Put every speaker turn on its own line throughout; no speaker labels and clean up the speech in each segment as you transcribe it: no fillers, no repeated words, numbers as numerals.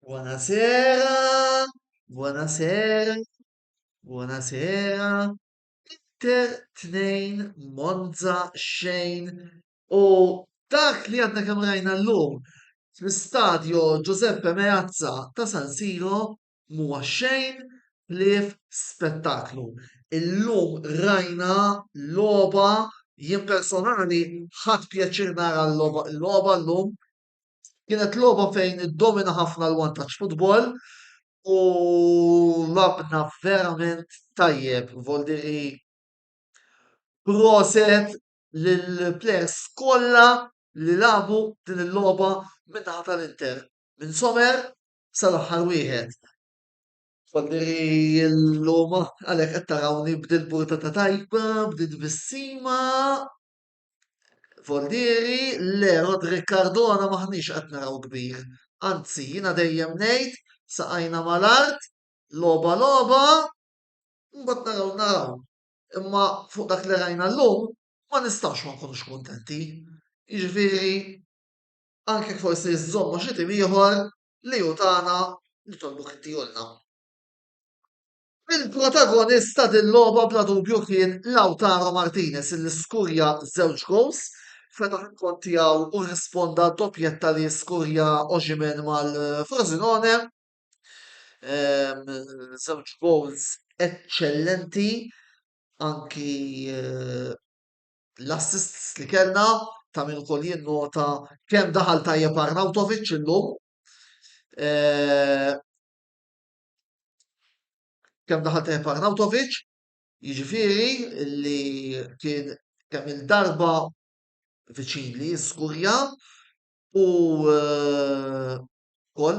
Buonasera, buonasera, buonasera. Inter tnejn Monza xejn u dak li għadna kemm rajna llum fl-istadju Giuseppe Meazza ta' San Siro huwa xejn plif spettaklu. Illum rajna loba jien personali ħadd pjaċir nara l-loba llum. Kienet logħba fejn iddomina ħafna l-one touch football u labna verament tajjeb. Voldiri proset lill-players kollha li labu din il-logħba min-naħa tal-Inter. Minn Sommer sal-aħħar wieħed. Voldiri l-logħba għalhekk qed tarawni bdiet burtata tajba, bdiet bissima. Voldieri, le, Rodri Cardona maħniex qed naraw kbir. Anzi, jiena dejjem ngħid saqajna mal-art, loba loba, mbagħad naraw. Imma fuq dak li rajna llum ma nistax ma nkunux kuntenti. Jiġifieri, anke forsi żommu xi tim ieħor li hu tagħna nitolbu ħittijolna. Il-protagonista din-logħba bla dubju kien Lautaro Martinez illi skurja żewġ gols feta kont tiegħu u rrisponda dopjetta li skurja Osimhen mal-Frosinone. Żewġ gols eċċellenti, anki l-assists li kellna ta' min ukoll jinnota kemm daħal tajjeb Arnautovic illum. Kemm daħal tajjeb Arnautovic, jiġifieri li kien kemm il-darba viċin li jiskurja u kol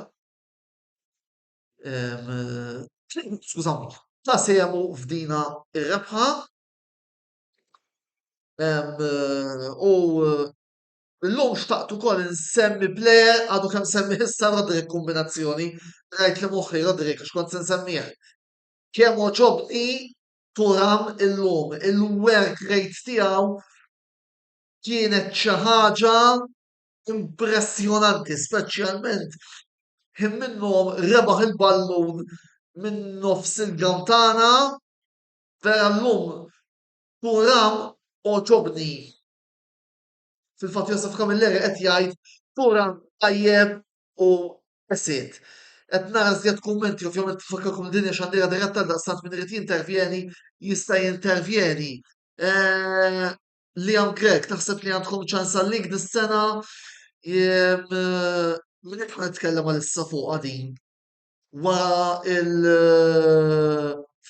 skużawni, ta' sejmu f'dina ir-rebħa u l-lum xtaqt ukoll insemmi plejer għadu kemm semmi issa Rodrik kombinazzjoni, rajt li moħħi Rodrik għax kont se nsemmih. Kemm oġobni Turam illum, il-work rate tiegħu kienet xi ħaġa impressjonanti, speċjalment minnhom rebaħ il-ballun minn nofs il-gam tagħna vera llum Turam oġobni. Fil-fatt Josef Camilleri qed jgħid Turam tajjeb u esit. Qed nara żjed kummenti ovvjament tifakkarkom din hija xandira diretta daqstant min irid jintervjeni jista' jintervjeni. Liam Craig, taħseb li għandkom ċans għal-lig dis-sena? Min qed nitkellem għal-issa fuq din? Wara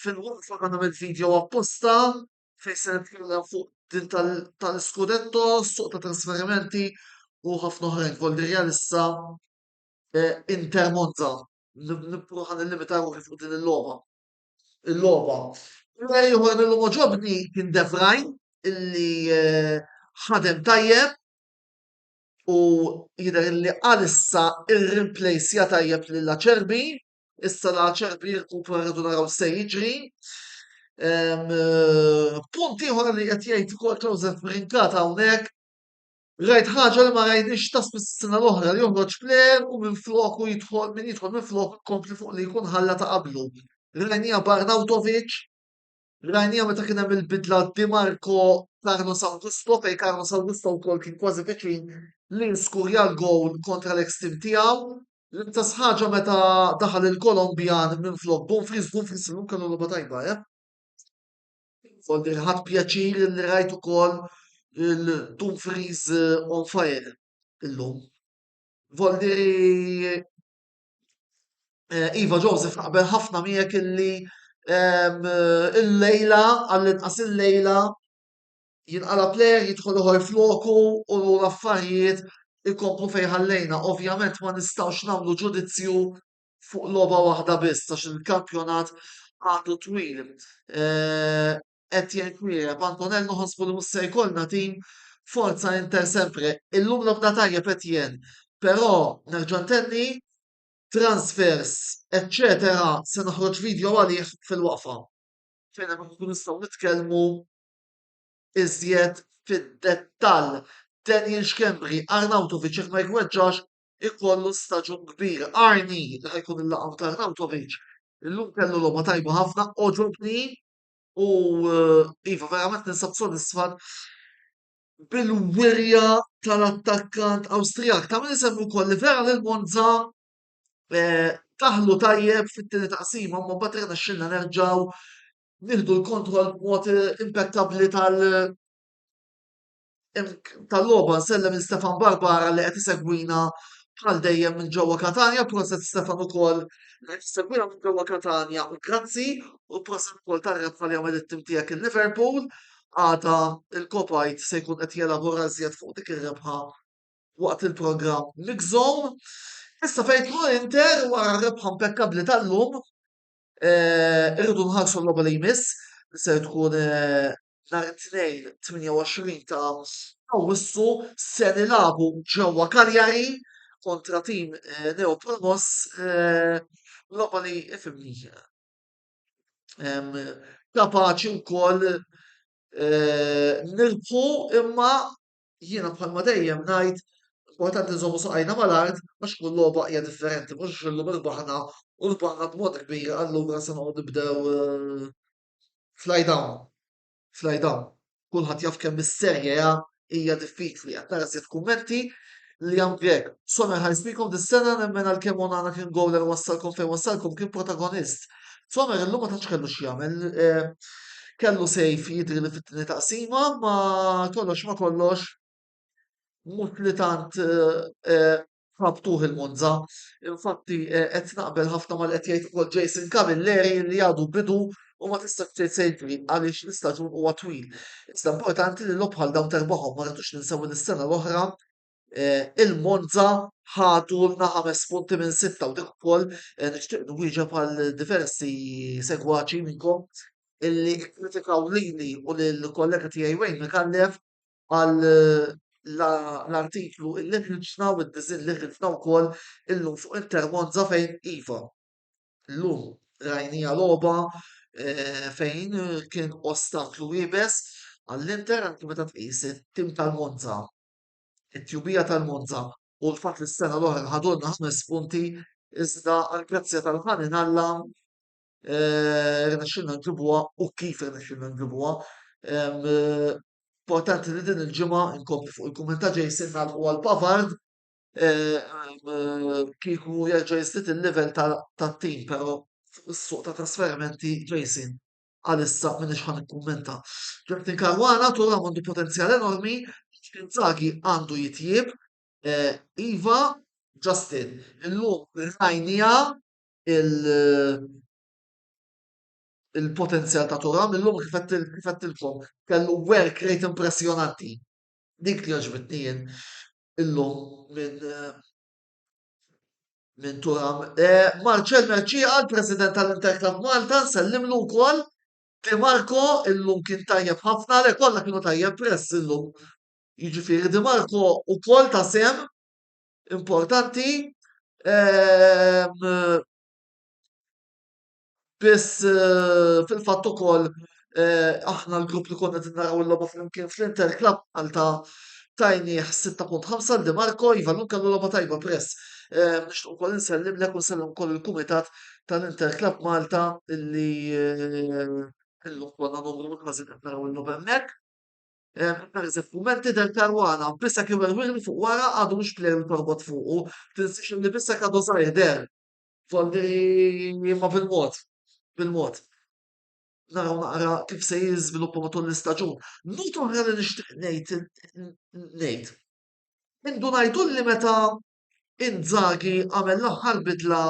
fil-waqfa għandhom il-video apposta fejn se nitkellem fuq din tal-Scudetto, suq ta' trasferimenti u ħafna oħrajn. Voldiri issa Inter Monza. Nippruħa nillimita ruħi fuq din il-logħba. Il-logħba. Ieħor li oġobni kien De Vrij illi ħadem tajjeb u jidher illi għalissa ir-replace tajjeb lil Acerbi, issa l-Acerbi jirkupra rridu naraw se jiġri. Punt ieħor li qed jgħid ukoll Joseph Brinkata hawnhekk, rajt ħaġa li ma rajniex tas mis-sena l-oħra li joħroġ plejer u minn floku jidħol minn flok kompli fuq li jkun ħalla ta' qablu. Rajnija Barnautovic, rajnija meta kien hemm il-bidla Di Marco Carlos Augusto fejn Carlos Augusto wkoll kien kważi viċin li skurja l-gowl kontra l-ex-team tiegħu. L-intas ħaġa meta daħal il-Kolombjan minn flok Dumfries illum kellu logħba tajba, Voldiri ħadd pjaċir li rajt ukoll il-Dumfries on fire illum. Voldiri Iva Joseph naqbel ħafna miegħek illi il-lejla għall-inqas il-lejla jinqala plejer jidħol ieħor floku u l-affarijiet ikomplu fejn ħallejna. Ovvjament ma nistgħux nagħmlu ġudizzju fuq logħba waħda biss għax il-kampjonat għadu twil. Qed jgħid Antonello ħosbu li mhux se jkollna tim forza Inter sempre. Illum l-obda tajjeb qed jien. Però nerġa' ntenni transfers, eccetera, se noħroġ video għalih fil-waqfa. Fejn hemm nkunu nistgħu nitkellmu iżjed fid-dettall. Daniel Xkembri, Arnautovic jekk ma jgweġġax ikollu staġun kbir. Arni li ħajkun il-laqam ta' Arnautovic. Illum kellu logħba tajba ħafna, oġobni u iva verament ninsab sodisfat bil-wirja tal-attakkant Awstrijak. Ta' min isemmu wkoll li vera lil Monza taħlu tajjeb fit-tieni taqsima, ma mbagħad irnexxilna nerġgħu nieħdu l-kontroll b'mod impeccabli tal-logħba nsellem il Stefan Barbara li qed isegwina bħal dejjem minn ġewwa Katania, proset Stefan ukoll li qed isegwina minn ġewwa Katania u grazzi u proset ukoll tar-rebħa li għamel it-tim tiegħek il-Liverpool. Għada il-Kopajt se jkun qed jelabora żjed fuq dik ir-rebħa waqt il-programm Mixzone. Issa fejn tmur Inter wara r-rebħa impeccabli tal-lum, irridu nħarsu l-logħba li jmiss li se tkun nhar it-tnejn 28 ta' Awwissu se nilagħbu ġewwa Cagliari kontra tim Neopronos logħba li ifhimni kapaċi wkoll nirbħu imma jiena bħalma dejjem ngħid importanti nżommu saqajna mal-art għax kull logħba hija differenti, mhux illum irbaħna u rbaħna b'mod kbir allura se noqgħdu nibdew fly down. Fly down. Kulħadd jaf kemm is-serje hija diffiċli qed nara żied kummenti li hemm hekk. Sommer ħajsmikom dis-sena nemmen għalkemm Onana kien gowler wassalkom fejn wassalkom kien protagonist. Sommer illum ma tantx kellu x'jagħmel. Kellu sejf jidri li fit-tieni taqsima ma kollox ma kollox mhux li tant ħabtuh il-Monza. Infatti qed naqbel ħafna mal qed jgħid ukoll Jason Camilleri li għadu bidu u ma tistax tgħid sejfri għaliex l-istaġun huwa twil. Issa importanti li l bħal dawn terbagħhom ma rridux ninsew is-sena l-oħra il-Monza ħadu lna 5 punti minn 6 u dik ukoll nixtieq nwieġeb għal diversi segwaċi minnkom illi kkritikaw lili u lill-kollega tiegħi Wayne Mikallef għal l-artiklu illi ħriġna u d-diżinn li ħriġna wkoll illum fuq Inter Monza fejn iva. Llum rajnija logħba fejn kien ostaklu wiebes għall-Inter anke meta tqis it-tim tal-Monza, it-tjubija tal-Monza u l-fatt li s-sena l-oħra ħadulna 5 punti iżda għall-grazzja tal-ħanin Alla rnexxilna nġibuha u kif rnexxilna nġibuha. Importanti li din il-ġimgħa inkompli fuq il-kumment ta' Jason nagħlqu għal Pavard kieku jerġa' jiżdied il-level tat-tim, però fuq is-suq ta' trasferimenti Jason għalissa m'iniex ħan ikkummenta. Jordan Caruana tura għandu potenzjal enormi, Inzaghi għandu jitjieb, Iva Justin illum rajnija il-potenzjal ta' Turam illum kifettilkom kellu work rate impressjonanti. Dik li ġbitni jien illum minn Turam. Marcel Merċija, l-President tal-Inter Club Malta, nsellimlu wkoll Di Marco illum kien tajjeb ħafna le kollha kienu tajjeb press illum. Jiġifieri Di Marco wkoll ta' sem importanti biss fil-fatt ukoll aħna l-grupp li konna qed naraw il-logħba flimkien fl-Inter Club Malta tajnieh 6.5 Di Marco iva llum kellu logħba tajba press. Nixtieq ukoll insellimlek u nsellem ukoll il-Kumitat tal-Inter Club Malta illi illum konna numru kważi qed naraw il-logħba hemmhekk. Naħseb kummenti del Caruana bissa kien wirwieħli fuq wara għadu mhux plejer li torbot fuqu, tinsiex li bissa għadu żgħir der. Folli ma bil-mod. Bil-mod. Naraw naqra kif se jiżviluppa matul l-istaġun. Nut oħra li nixtieq ngħid. Indu ngħidulli meta Inzaghi għamel l-aħħar bidla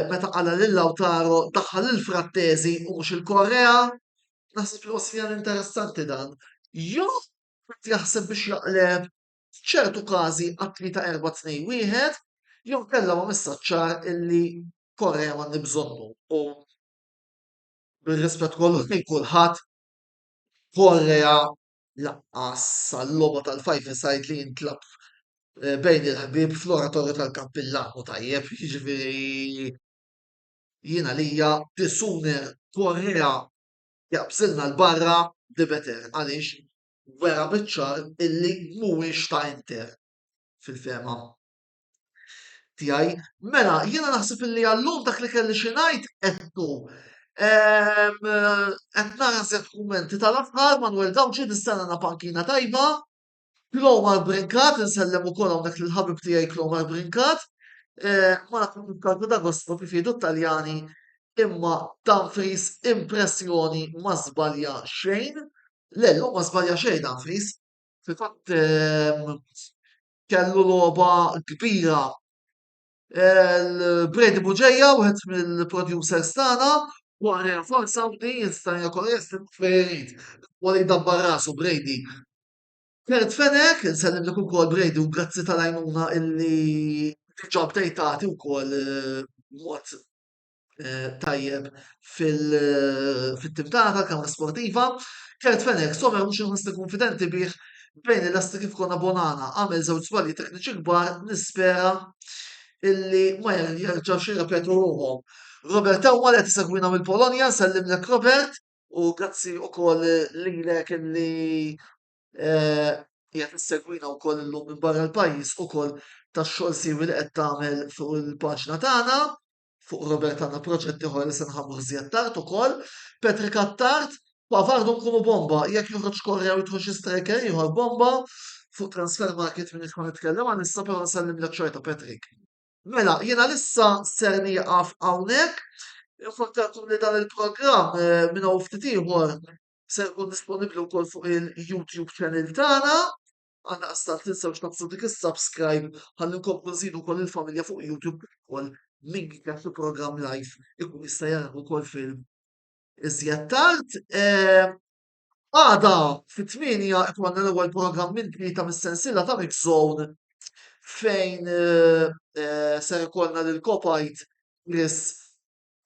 meta qala lil Lautaro daħħal il-Frattesi u mhux il-Korea, naħseb li wasfijan interessanti dan. Jew qed jaħseb biex jaqleb f'ċertu każi għat-3-4-2-1 jew kellha ma messaċċar illi Korea m'għandi bżonnu u bir-rispett kollu lejn kulħadd Korea laqqas għall-logħba tal-5-a-side li jintlab bejn il-ħbieb fl-oratorju tal-Cappillan tajjeb, jiġifieri jiena lija the sooner Korea jaqbżilna l-barra the better. Għaliex vera biċ-ċar illi mhuwiex ta' Inter fil-fema tiegħi. Mela, jiena naħseb illi għallum dak li kelli xi ngħid qedtu. Qed nara żewġ kummenti tal-aħħar Manuel Dawċi nistenna pankina tajba. Klomar Brinkat, nsellem ukoll hawnhekk lill-ħabib tiegħi Klomar Brinkat. Ma nafx il-kalku d'agosto bifidu Taljani imma Dumfries impressjoni ma żbalja xejn. Lello ma żbalja xejn Dumfries. Fil-fatt kellu logħba kbira. Brady Buġeja, wieħed mill-producers tagħna, wara forsa di jista' jkun preferit. Wara jdabbar rasu Brady. Kert fenek, nsellem lek ukoll Brady u grazzi tal-għajnuna illi diġà bdejtati wkoll mod tajjeb fil-tim kamra sportiva. Kert fenek, sommer mhux inħossni konfidenti bih bejn il-lasti kif konna Bonana għamel żewġ żbalji tekniċi kbar nispera illi ma jerġgħux jirrepetu ruhom. Robert Ewwal qed isegwina mill-Polonja, nsellimlek Robert u grazzi wkoll lilek illi qiegħed issegwina wkoll illum minn barra l-pajjiż ukoll tax-xogħol siwi li qed tagħmel fuq il-paġna tagħna. Fuq Robert għandna proġett ieħor li se nħammru żjed tard ukoll. Patrick Attard, Pavardu nkunu bomba, jekk joħroġ Korrea u jidħol xi striker ieħor bomba fuq transfer market minn ikun nitkellem għan issa però nsellimlek xorta Patrick. Mela, jiena lissa ser nieqaf hawnhekk. Infakarkom li dan il-programm minn hawn ftit ieħor se jkun disponibbli wkoll fuq il-YouTube channel tagħna. Għandna qastat tinsewx taqsu dik is-subscribe ħalli nkomplu nżidu wkoll il-familja fuq YouTube ukoll min jkun programm live ikun jista' jara wkoll film iżjed tard. Għada fit-8 ikonna l-ewwel programm minn tlieta mis-sensiela ta' Mix Zone fejn ser ikollna lil Kopajt Chris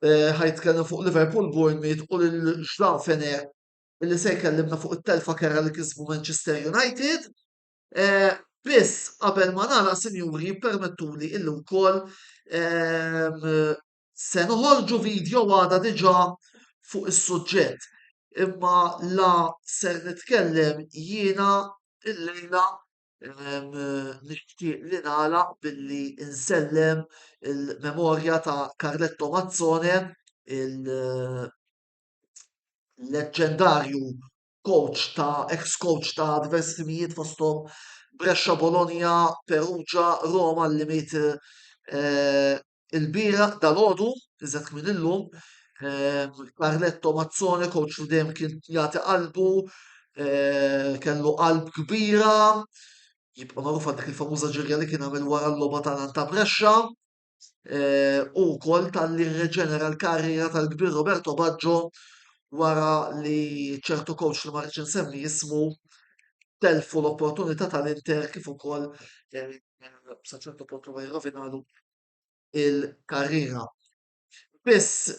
ħajtkellem fuq Liverpool Bournemouth u lil Ġdan Fener illi se jkellimna fuq it-telfa kera li kisbu Manchester United. Biss qabel ma nagħlaq sinjuri permettuli illi wkoll se noħorġu video għada diġà fuq is-suġġett. Imma la ser nitkellem jiena illejla nixtieq li nagħlaq billi insellem il-memorja ta' Carletto Mazzone, il-leġġendarju ex-coach ta' diversi timijiet fosthom Brescia, Bologna, Perugia, Roma li miet il-bira dal-għodu, iżet minn illum. Carletto Mazzone, coach li dejjem kien jagħti qalbu, kellu qalb kbira, jibqa' magħruf għal dik il-famuża ġirja li kien għamel wara l-logħba ta' Brescia. U wkoll tal-li rreġenera l-karriera tal-kbir Roberto Baggio wara li ċertu coach li ma rridx insemmi jismu telfu l-opportunità tal-Inter kif ukoll sa ċertu punt ma jirrovinalu il-karriera. Biss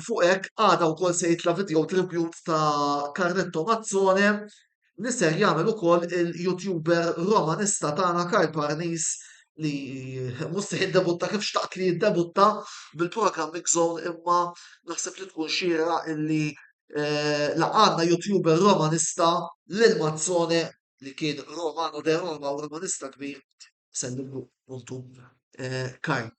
fuq hekk għada wkoll se jitla video tribute ta' Carletto Mazzone li ser jagħmel ukoll il-YouTuber Romanista tagħna Karl Parnis li mhux se jiddebutta kif xtaqt li jiddebutta bil-programm Mix Zone imma naħseb li tkun xira illi laqadna YouTuber Romanista lil Mazzone li kien Romano de Roma u Romanista kbir sellimlu puntu Karl.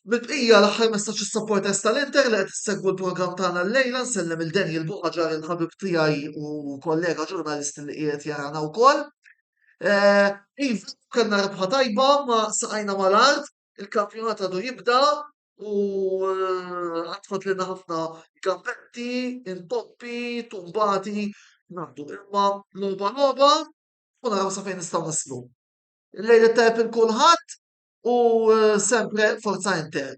Bil-bqija l-aħħar messaġġ is-supporters tal-Inter li qed issegwu l-programm tagħna l-lejla nsellem il-Daniel Buħaġar il-ħabib tiegħi u kollega ġurnalist li qiegħed jarana wkoll. Iva, kellna rebħa tajba ma saqajna mal-art, il-kampjonat għadu jibda u għatfat lilna ħafna gambetti, intoppi, tumbati, naddu imma loba u naraw sa fejn nistgħu naslu. Il-lejla tajb il-kulħadd u sempre Forza Inter.